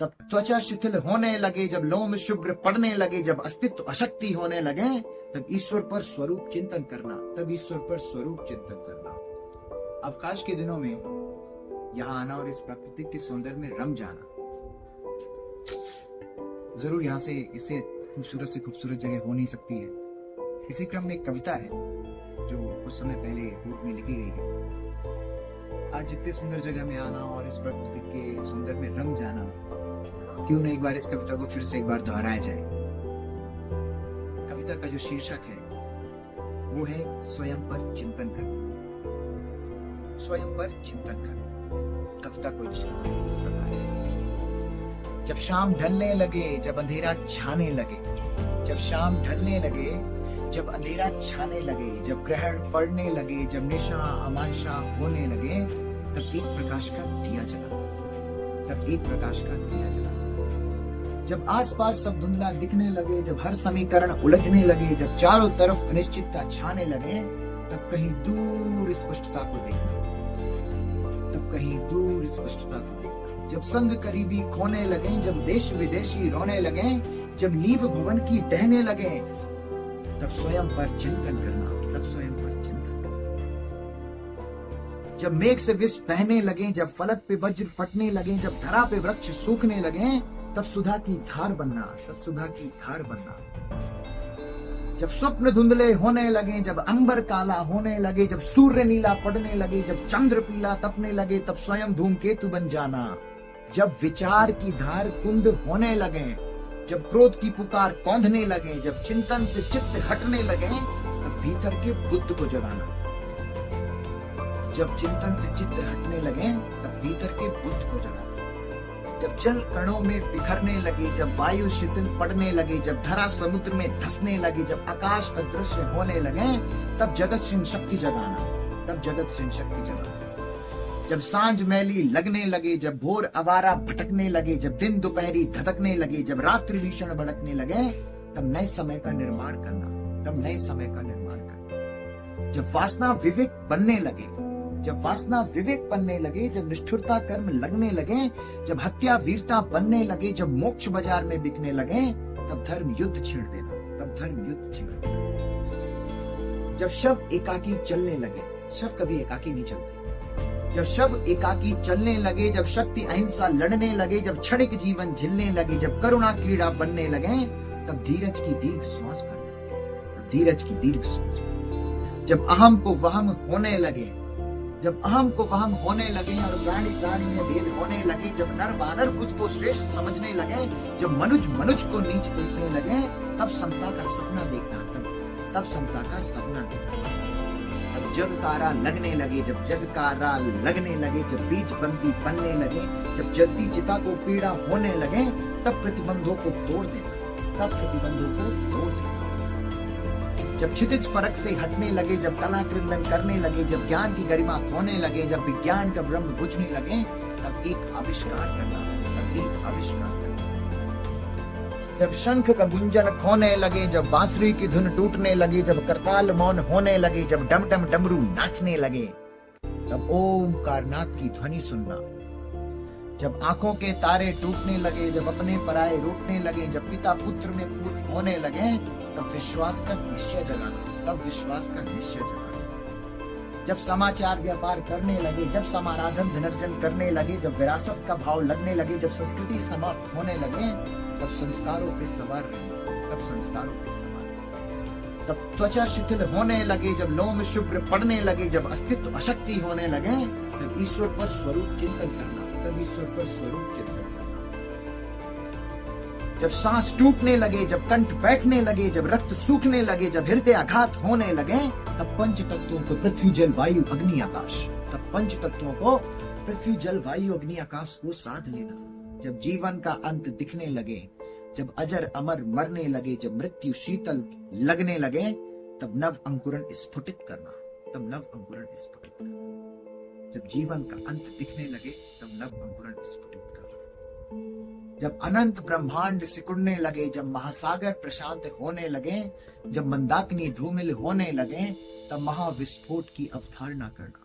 तब त्वचा शिथिल होने लगे, जब लोम शुभ्र पड़ने लगे, जब अस्तित्व अशक्ति होने लगे, तब ईश्वर पर स्वरूप चिंतन करना, तब ईश्वर पर स्वरूप चिंतन करना। अवकाश के दिनों में यहाँ आना और इस प्राकृतिक के सौंदर्य में रम जाना, जरूर यहाँ से इससे खूबसूरत जगह हो नहीं सकती है। इसी क्रम में एक कविता है जो कुछ समय पहले पूर्व में लिखी गई है। आज इतने सुंदर जगह में आना और इस प्राकृतिक के सौंदर्य में रम जाना, क्यों न एक बार इस कविता को फिर से एक बार दोहराया जाए। कविता का जो शीर्षक है वो है स्वयं पर चिंतन करना। स्वयं पर चिंतन करना। कविता कुछ इस प्रकार है। जब शाम ढलने लगे, जब अंधेरा छाने लगे, जब शाम ढलने लगे, जब अंधेरा छाने लगे, जब ग्रहण पड़ने लगे, जब निशा अमांशा होने लगे, तब एक प्रकाश का दिया जला, तब एक प्रकाश का दिया जला। जब आसपास सब धुंधला दिखने लगे, जब हर समीकरण उलझने लगे, जब चारों तरफ अनिश्चितता छाने लगे, तब कहीं दूर स्पष्टता को देखना, तब कहीं दूर स्पष्टता को देखना। जब संग करीबी खोने लगे, जब देश विदेशी रोने लगे, जब नींव भवन की टहने लगे, तब स्वयं पर चिंतन करना, तब स्वयं पर चिंतन करना। जब मेघ से विष बहने लगे, जब फलक पे वज्र फटने लगे, जब धरा पे वृक्ष सूखने लगे, तब सुधा की धार बनना, तब सुधा की धार बनना। जब स्वप्न धुंधले होने लगे, जब अंबर काला होने लगे, जब सूर्य नीला पड़ने लगे, जब चंद्र पीला तपने लगे, तब स्वयं धूमकेतु बन जाना। जब विचार की धार कुंद होने लगे, जब क्रोध की पुकार कौंधने लगे, जब चिंतन से चित्त हटने लगे, तब भीतर के बुद्ध को जगाना। जब चिंतन से चित्त हटने लगे, तब भीतर के बुद्ध को जगाना। जब जल कणों में बिखरने लगे, जब वायु शिथिल पड़ने लगे, जब धरा समुद्र में धंसने लगे, जब आकाश अदृश्य होने लगे, तब जगत सिंह शक्ति जगाना, तब जगत सिंह शक्ति जगाना। जब सांझ मैली लगने लगे, जब भोर आवारा भटकने लगे, जब दिन दोपहरी धधकने लगे, जब रात्रि भीषण भड़कने लगे, तब नए समय का निर्माण करना, तब नए समय का निर्माण करना। जब वासना विवेक बनने लगे, जब वासना विवेक बनने लगे, जब निष्ठुरता कर्म लगने लगे, जब हत्या वीरता बनने लगे, जब मोक्ष बाजार में बिकने लगे, तब धर्म युद्ध छेड़ देना, तब धर्म युद्ध छेड़ देना। जब शव एकाकी चलने लगे, शव कभी एकाकी नहीं चलते। जब शव एकाकी चलने लगे, जब शक्ति अहिंसा लड़ने लगे, जब क्षणिक जीवन झिलने लगे, जब करुणा क्रीड़ा बनने लगे, तब धीरज की दीर्घ श्वास भरना, तब धीरज की दीर्घ श्वास भरना। जब अहम को वहम होने लगे, जब अहम को वहम होने लगे और प्राणी प्राणी में भेद होने लगे, जब नर वानर खुद को श्रेष्ठ समझने लगे, जब मनुज मनुज को नीच देखने लगे, तब समता का सपना देखना, तब समता का सपना देखना। जब जग तारा लगने लगे, जब जग तारा लगने लगे, जब बीज बंदी बनने लगे, जब जलती चिता को पीड़ा होने लगे, तब प्रतिबंधों को तोड़ देना, तब प्रतिबंधों को तोड़ देना। जब क्षितिज फरक से हटने लगे, जब कला कृंदन करने लगे, जब ज्ञान की गरिमा खोने लगे, जब विज्ञान का ब्रह्म बुझने लगे, तब एक आविष्कार करना, तब एक आविष्कार करना। जब शंख का गुंजन खोने लगे, जब बांसुरी की धुन टूटने लगी, जब करताल मौन होने लगे, जब डम डम डमरू नाचने लगे, तब ओमकारनाथ की ध्वनि सुनना। जब आंखों के तारे टूटने लगे, जब अपने पराये रूठने लगे, जब पिता पुत्र में फूट होने लगे, तब विश्वास का निश्चय जगाना, तब विश्वास का निश्चय जगाना। जब समाचार व्यापार करने लगे, जब समाराधन धनर्जन करने लगे, जब विरासत का भाव लगने लगे, जब संस्कृति समाप्त होने लगे, तब संस्कारों पे सवार रहना, तब संस्कारों पे सवार रहना। तब त्वचा शिथिल होने लगे, जब लोम शुभ्र पड़ने लगे, जब अस्तित्व अशक्ति होने लगे, तब ईश्वर पर स्वरूप चिंतन करना, तब ईश्वर पर स्वरूप चिंतन करना। जब सांस टूटने लगे, जब कंठ बैठने लगे, जब रक्त सूखने लगे, जब हृदय आघात होने लगे, तब पंच तत्वों को पृथ्वी जल वायु अग्नि आकाश, तब पंच तत्वों को पृथ्वी जल वायु अग्नि आकाश को साध लेना। जब जीवन का अंत दिखने लगे, जब अजर अमर मरने लगे, जब मृत्यु शीतल लगने लगे, तब नव अंकुरण स्फुटित करना, तब नव अंकुरण स्फुटित करना। जब जीवन का अंत दिखने लगे, तब नव अंकुरण स्फुटित करना। जब अनंत ब्रह्मांड सिकुड़ने लगे, जब महासागर प्रशांत होने लगे, जब मंदाकिनी धूमिल होने लगे, तब महाविस्फोट की अवधारणा करना,